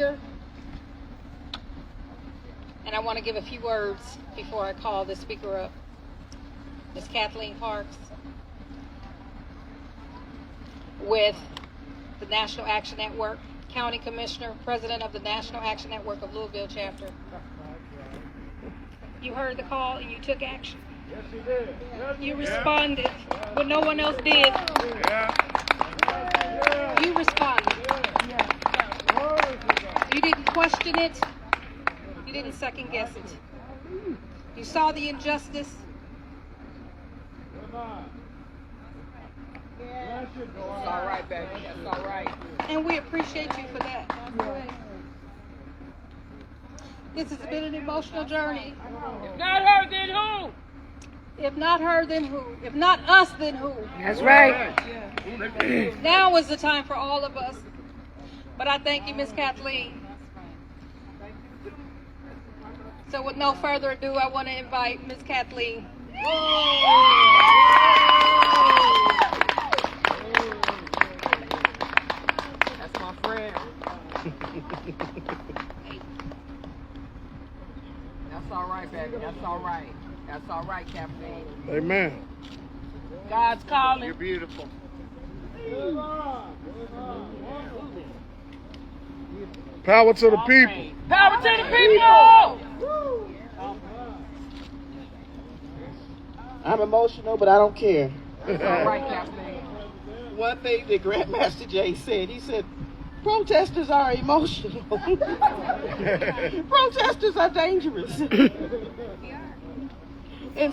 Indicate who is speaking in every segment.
Speaker 1: And I want to give a few words before I call the speaker up. Ms. Kathleen Parks with the National Action Network, County Commissioner, President of the National Action Network of Louisville chapter. You heard the call and you took action.
Speaker 2: Yes, you did.
Speaker 1: You responded when no one else did. You responded. You didn't question it. You didn't second guess it. You saw the injustice.
Speaker 3: That's all right, baby. That's all right.
Speaker 1: And we appreciate you for that. This has been an emotional journey.
Speaker 3: If not her, then who?
Speaker 1: If not her, then who? If not us, then who?
Speaker 4: That's right.
Speaker 1: Now is the time for all of us. But I thank you, Miss Kathleen. So with no further ado, I want to invite Miss Kathleen.
Speaker 3: That's my friend. That's all right, baby. That's all right. That's all right, Kathleen.
Speaker 2: Amen.
Speaker 3: God's calling.
Speaker 2: You're beautiful. Power to the people.
Speaker 3: Power to the people.
Speaker 5: I'm emotional, but I don't care.
Speaker 3: That's all right, Kathleen.
Speaker 5: One thing that Grandmaster Jay said, he said, protesters are emotional. Protesters are dangerous. In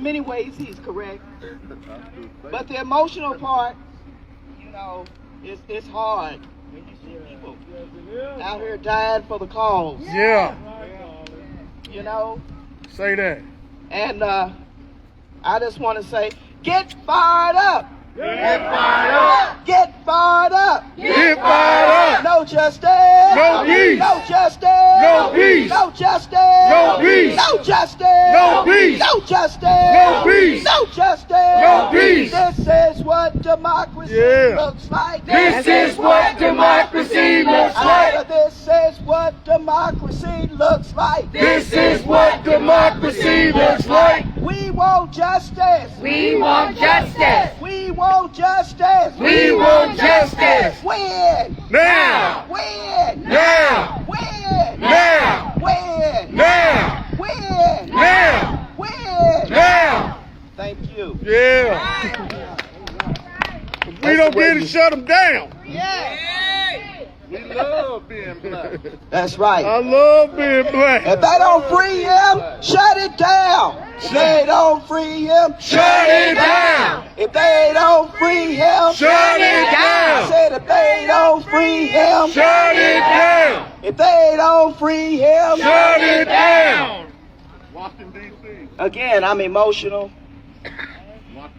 Speaker 5: many ways, he's correct. But the emotional part, it's hard. When you see people out here dying for the cause.
Speaker 2: Yeah. Say that.
Speaker 5: And I just want to say, get fired up.
Speaker 2: Get fired up.
Speaker 5: Get fired up.
Speaker 2: Get fired up.
Speaker 5: No justice.
Speaker 2: No peace.
Speaker 5: No justice.
Speaker 2: No peace.
Speaker 5: No justice.
Speaker 2: No peace.
Speaker 5: No justice.
Speaker 2: No peace.
Speaker 5: No justice.
Speaker 2: No peace.
Speaker 5: No justice.
Speaker 2: No peace.
Speaker 5: This is what democracy looks like.
Speaker 2: This is what democracy looks like.
Speaker 5: This is what democracy looks like.
Speaker 2: This is what democracy looks like.
Speaker 5: We want justice.
Speaker 4: We want justice.
Speaker 5: We want justice.
Speaker 2: We want justice.
Speaker 5: Win.
Speaker 2: Now.
Speaker 5: Win.
Speaker 2: Now.
Speaker 5: Win.
Speaker 2: Now.
Speaker 5: Win.
Speaker 2: Now.
Speaker 5: Win.
Speaker 2: Now.
Speaker 5: Win.
Speaker 2: Now.
Speaker 5: Thank you.
Speaker 2: Yeah. If we don't get it, shut them down.
Speaker 6: We love being black.
Speaker 5: That's right.
Speaker 2: I love being black.
Speaker 5: If they don't free him, shut it down. If they don't free him,
Speaker 2: Shut it down.
Speaker 5: If they don't free him,
Speaker 2: Shut it
Speaker 5: I
Speaker 2: down.
Speaker 5: said if they don't free him,
Speaker 2: Shut it down.
Speaker 5: if they don't free him,
Speaker 2: Shut it down.
Speaker 6: Washington, D.C.
Speaker 5: again, I'm emotional,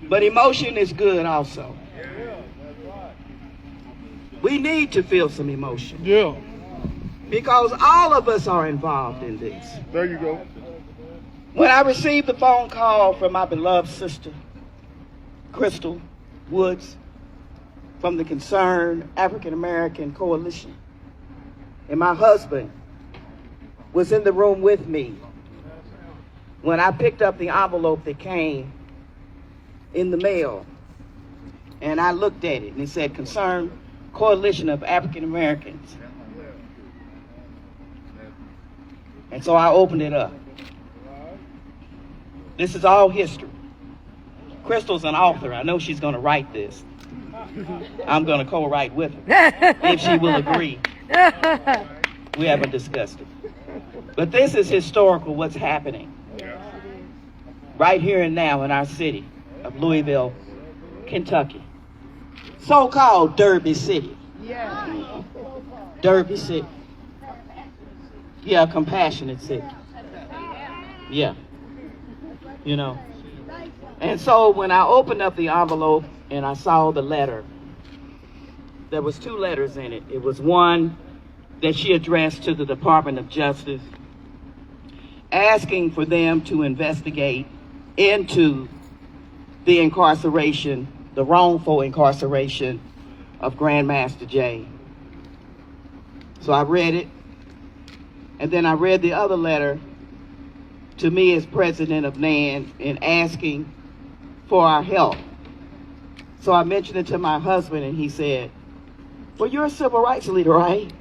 Speaker 5: but emotion is good also. We need to feel some emotion
Speaker 2: Yeah.
Speaker 5: because all of us are involved in this.
Speaker 2: There you go.
Speaker 5: When I received the phone call from my beloved sister, Crystal Woods, from the Concerned African American Coalition, and my husband was in the room with me when I picked up the envelope that came in the mail, and I looked at it and it said Concerned Coalition of African Americans. And so I opened it up. This is all history. Crystal's an author. I know she's going to write this. I'm going to co-write with her if she will agree. We haven't discussed it. But this is historical, what's happening right here and now in our city of Louisville, Kentucky. So-called Derby City. Derby City. Yeah, compassionate city. Yeah. And so when I opened up the envelope and I saw the letter, there was two letters in it. It was one that she addressed to the Department of Justice, asking for them to investigate into the incarceration, the wrongful incarceration of Grandmaster Jay. So I read it, and then I read the other letter to me as president of NAN and asking for our help. So I mentioned it to my husband, and he said, well, you're a civil rights leader, right?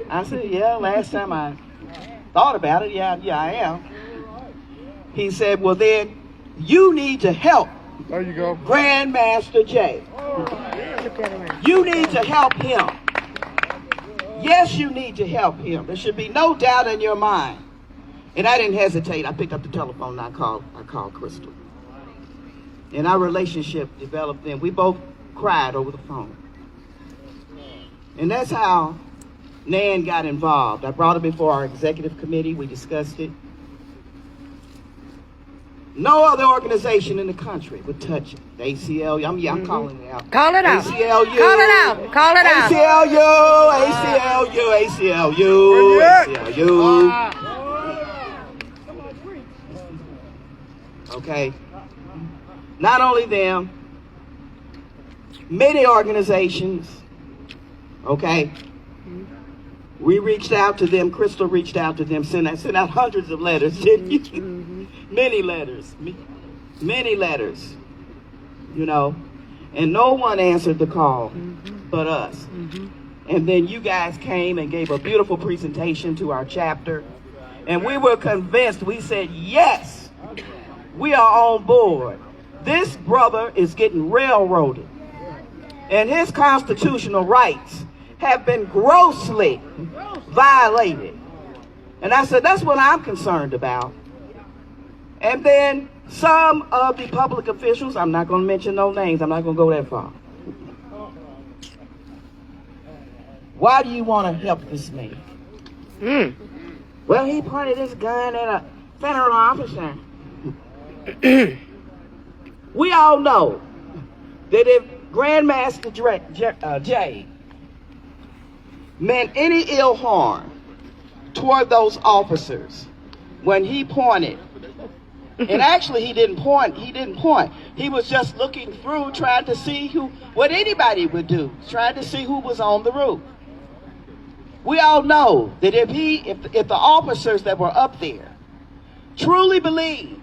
Speaker 5: I said, yeah, last time I thought about it, yeah, I am. He said, well, then you need to help
Speaker 6: There you go.
Speaker 5: Grandmaster Jay. You need to help him. Yes, you need to help him. There should be no doubt in your mind. And I didn't hesitate. I picked up the telephone and I called Crystal. And our relationship developed then. We both cried over the phone. And that's how Nan got involved. I brought it before our executive committee. We discussed it. No other organization in the country would touch it. The ACLU, I'm calling it out.
Speaker 4: Call it out.
Speaker 5: ACLU.
Speaker 4: Call it out. Call it out.
Speaker 5: ACLU. Okay. Not only them, many organizations, okay? We reached out to them, Crystal reached out to them, sent out hundreds of letters, didn't you? Many letters, you know, and no one answered the call but us. And then you guys came and gave a beautiful presentation to our chapter, and we were convinced. We said, yes, we are on board. This brother is getting railroaded, and his constitutional rights have been grossly violated. And I said, that's what I'm concerned about. And then some of the public officials, I'm not going to mention no names, I'm not going to go that far. Why do you want to help this man? Well, he pointed his gun at a federal officer. We all know that if Grandmaster Jay meant any ill harm toward those officers when he pointed, and actually he didn't point. He was just looking through, trying to see what anybody would do, trying to see who was on the roof. We all know that if the officers that were up there truly believed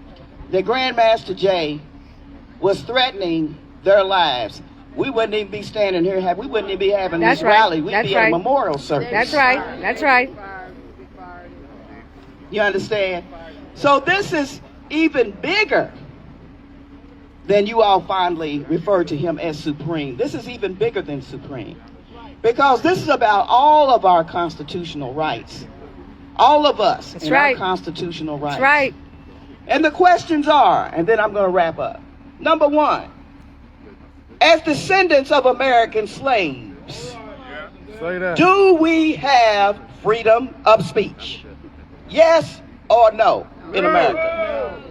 Speaker 5: that Grandmaster Jay was threatening their lives, we wouldn't even be standing here. We wouldn't even be having this rally. We'd be at a memorial service.
Speaker 4: That's right. That's right.
Speaker 5: You understand? So this is even bigger than you all fondly refer to him as Supreme. This is even bigger than Supreme. Because this is about all of our constitutional rights. All of us.
Speaker 4: That's right.
Speaker 5: Our constitutional rights.
Speaker 4: That's right.
Speaker 5: And the questions are, and then I'm going to wrap up. Number one, as descendants of American slaves, do we have freedom of speech? Yes or no in America?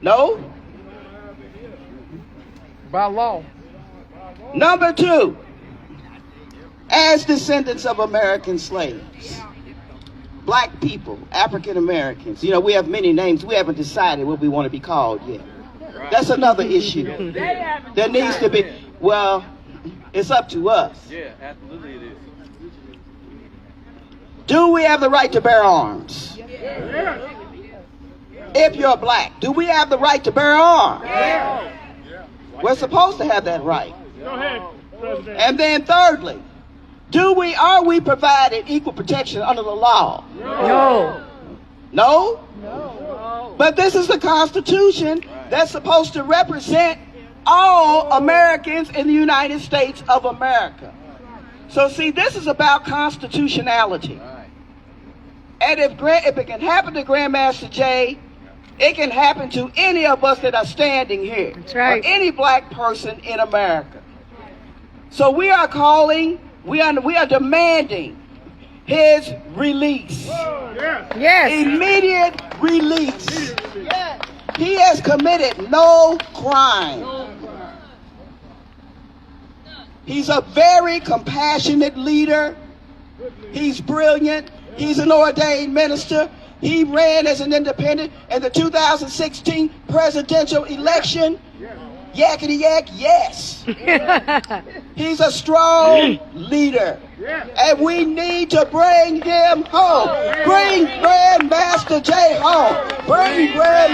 Speaker 5: No?
Speaker 3: By law.
Speaker 5: Number two, as descendants of American slaves, black people, African Americans, you know, we have many names. We haven't decided what we want to be called yet. That's another issue. There needs to be, well, it's up to us.
Speaker 6: Yeah, absolutely it is.
Speaker 5: Do we have the right to bear arms? If you're black, do we have the right to bear arms? We're supposed to have that right.
Speaker 2: Go ahead, President.
Speaker 5: And then thirdly, are we provided equal protection under the law?
Speaker 4: No.
Speaker 5: No? But this is the Constitution that's supposed to represent all Americans in the United States of America. So see, this is about constitutionality. And if it can happen to Grandmaster Jay, it can happen to any of us that are standing here.
Speaker 4: That's right.
Speaker 5: Or any black person in America. So we are calling, we are demanding his release.
Speaker 4: Yes.
Speaker 5: Immediate release. He has committed no crime. He's a very compassionate leader. He's brilliant. He's an ordained minister. He ran as an independent in the 2016 presidential election. Yakety yak, yes. He's a strong leader. And we need to bring him home. Bring Grandmaster J home. Bring Grandmaster.